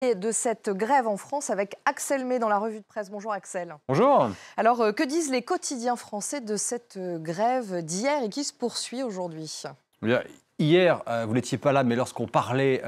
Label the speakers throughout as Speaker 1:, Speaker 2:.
Speaker 1: De cette grève en France avec Axel May dans la revue de presse. Bonjour Axel.
Speaker 2: Bonjour.
Speaker 1: Alors, que disent les quotidiens français de cette grève d'hier et qui se poursuit aujourd'hui?
Speaker 2: Bien, hier, vous n'étiez pas là, mais lorsqu'on parlait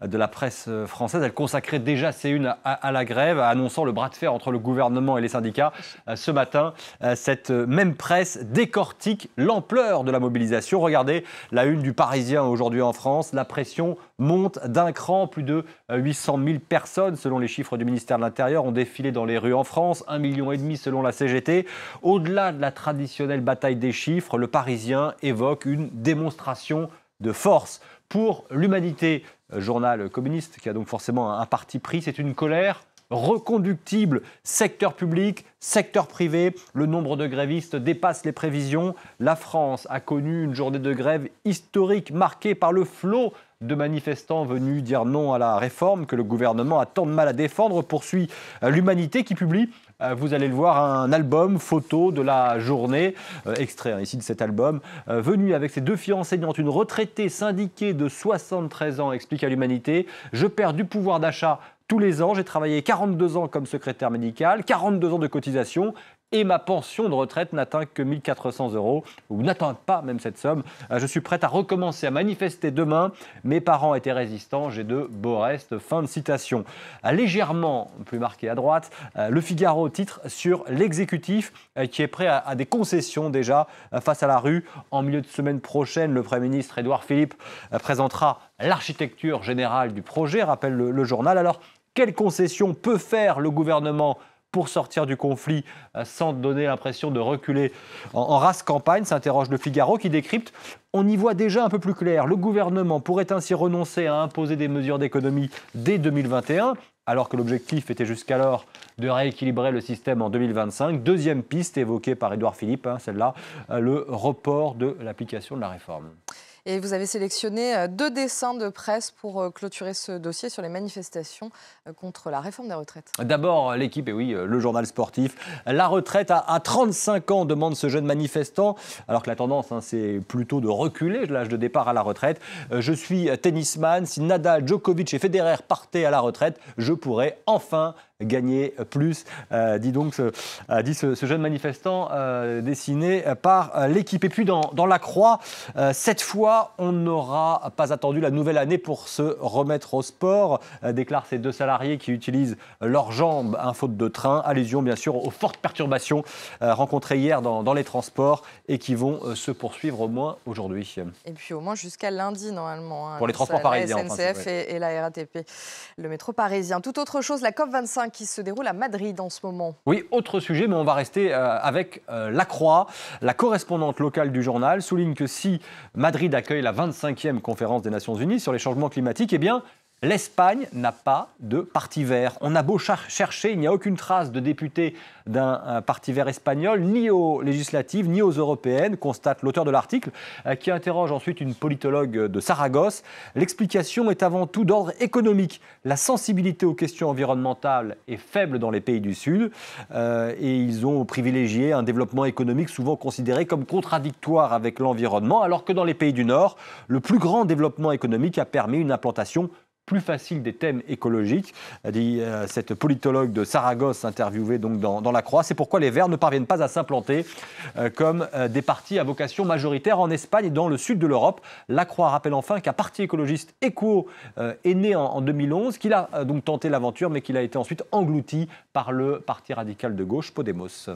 Speaker 2: de la presse française, elle consacrait déjà ses unes à la grève, annonçant le bras de fer entre le gouvernement et les syndicats. Ce matin, cette même presse décortique l'ampleur de la mobilisation. Regardez la une du Parisien aujourd'hui en France. La pression monte d'un cran. Plus de 800 000 personnes, selon les chiffres du ministère de l'Intérieur, ont défilé dans les rues en France. 1,5 million selon la CGT. Au-delà de la traditionnelle bataille des chiffres, le Parisien évoque une démonstration de force pour l'humanité. Journal communiste qui a donc forcément un parti pris. C'est une colère reconductible. Secteur public, secteur privé, le nombre de grévistes dépasse les prévisions. La France a connu une journée de grève historique marquée par le flot de manifestants venus dire non à la réforme que le gouvernement a tant de mal à défendre, poursuit l'Humanité qui publie, vous allez le voir, un album photo de la journée, extrait ici de cet album, venu avec ses deux filles enseignantes, une retraitée syndiquée de 73 ans, explique à l'Humanité, je perds du pouvoir d'achat tous les ans, j'ai travaillé 42 ans comme secrétaire médical, 42 ans de cotisation, et ma pension de retraite n'atteint que 1 400 €, ou n'atteint pas même cette somme. Je suis prête à recommencer à manifester demain. Mes parents étaient résistants, j'ai de beaux restes. Fin de citation. Légèrement plus marqué à droite, Le Figaro titre sur l'exécutif qui est prêt à des concessions déjà face à la rue. En milieu de semaine prochaine, le Premier ministre Édouard Philippe présentera l'architecture générale du projet, rappelle le journal. Alors, quelles concessions peut faire le gouvernement pour sortir du conflit sans donner l'impression de reculer en race campagne, s'interroge Le Figaro qui décrypte. On y voit déjà un peu plus clair. Le gouvernement pourrait ainsi renoncer à imposer des mesures d'économie dès 2021, alors que l'objectif était jusqu'alors de rééquilibrer le système en 2025. Deuxième piste évoquée par Édouard Philippe, celle-là, le report de l'application de la réforme.
Speaker 1: Et vous avez sélectionné 2 dessins de presse pour clôturer ce dossier sur les manifestations contre la réforme des retraites.
Speaker 2: D'abord, l'équipe, et oui, le journal sportif. La retraite à 35 ans, demande ce jeune manifestant, alors que la tendance, c'est plutôt de reculer l'âge de départ à la retraite. Je suis tennisman, si Nadal, Djokovic et Federer partaient à la retraite, je pourrais enfin gagner plus, dit ce jeune manifestant dessiné par l'équipe. Et puis dans la Croix, cette fois, on n'aura pas attendu la nouvelle année pour se remettre au sport, déclarent ces 2 salariés qui utilisent leurs jambes, faute de train. Allusion bien sûr aux fortes perturbations rencontrées hier dans les transports et qui vont se poursuivre au moins aujourd'hui.
Speaker 1: Et puis au moins jusqu'à lundi normalement.
Speaker 2: Pour les transports parisiens.
Speaker 1: La SNCF et la RATP, le métro parisien. Tout autre chose, la COP25 qui se déroule à Madrid en ce moment.
Speaker 2: Oui, autre sujet, mais on va rester avec La Croix. La correspondante locale du journal souligne que si Madrid accueille la 25e conférence des Nations Unies sur les changements climatiques, eh bien, l'Espagne n'a pas de parti vert. On a beau chercher, il n'y a aucune trace de député d'un parti vert espagnol, ni aux législatives, ni aux européennes, constate l'auteur de l'article, qui interroge ensuite une politologue de Saragosse. L'explication est avant tout d'ordre économique. La sensibilité aux questions environnementales est faible dans les pays du Sud et ils ont privilégié un développement économique souvent considéré comme contradictoire avec l'environnement, alors que dans les pays du Nord, le plus grand développement économique a permis une implantation plus facile des thèmes écologiques, dit cette politologue de Saragosse interviewée donc dans La Croix. C'est pourquoi les Verts ne parviennent pas à s'implanter comme des partis à vocation majoritaire en Espagne et dans le sud de l'Europe. La Croix rappelle enfin qu'un parti écologiste Equo est né en 2011, qu'il a donc tenté l'aventure, mais qu'il a été ensuite englouti par le parti radical de gauche Podemos.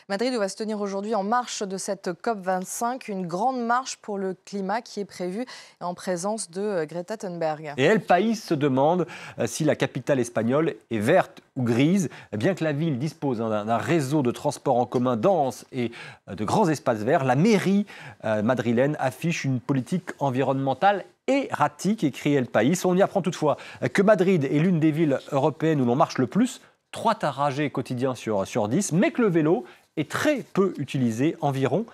Speaker 1: Madrid va se tenir aujourd'hui en marche de cette COP25, une grande marche pour le climat qui est prévue en présence de Greta Thunberg.
Speaker 2: Et El País se demande si la capitale espagnole est verte ou grise. Bien que la ville dispose d'un réseau de transport en commun dense et de grands espaces verts, la mairie madrilène affiche une politique environnementale erratique, écrit El País. On y apprend toutefois que Madrid est l'une des villes européennes où l'on marche le plus, 3 trajets quotidiens sur 10, mais que le vélo est très peu utilisé, environ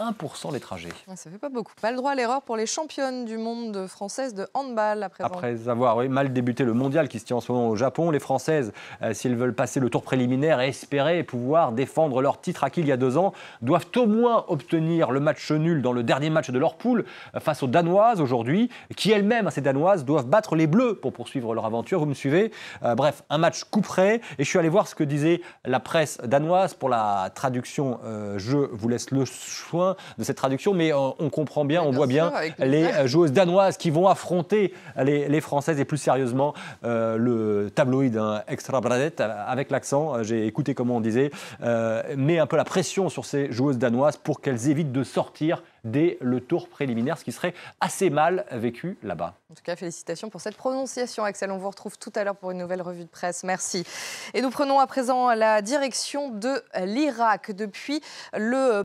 Speaker 2: 1% les trajets.
Speaker 1: Ça fait pas beaucoup. Pas le droit à l'erreur pour les championnes du monde françaises de handball à présent.
Speaker 2: Après avoir mal débuté le mondial qui se tient en ce moment au Japon, les Françaises, s'ils veulent passer le tour préliminaire et espérer pouvoir défendre leur titre acquis il y a 2 ans, doivent au moins obtenir le match nul dans le dernier match de leur poule face aux Danoises aujourd'hui, qui elles-mêmes, ces Danoises, doivent battre les Bleus pour poursuivre leur aventure. Vous me suivez ? Bref, un match coup près. Et je suis allé voir ce que disait la presse danoise pour la traduction. Je vous laisse le soin de cette traduction, mais on comprend bien, on voit bien les joueuses danoises qui vont affronter les Françaises et plus sérieusement le tabloïd Extra Bladet avec l'accent, j'ai écouté comment on disait, met un peu la pression sur ces joueuses danoises pour qu'elles évitent de sortir dès le tour préliminaire, ce qui serait assez mal vécu là-bas.
Speaker 1: En tout cas, félicitations pour cette prononciation, Axel. On vous retrouve tout à l'heure pour une nouvelle revue de presse. Merci. Et nous prenons à présent la direction de l'Irak. Depuis le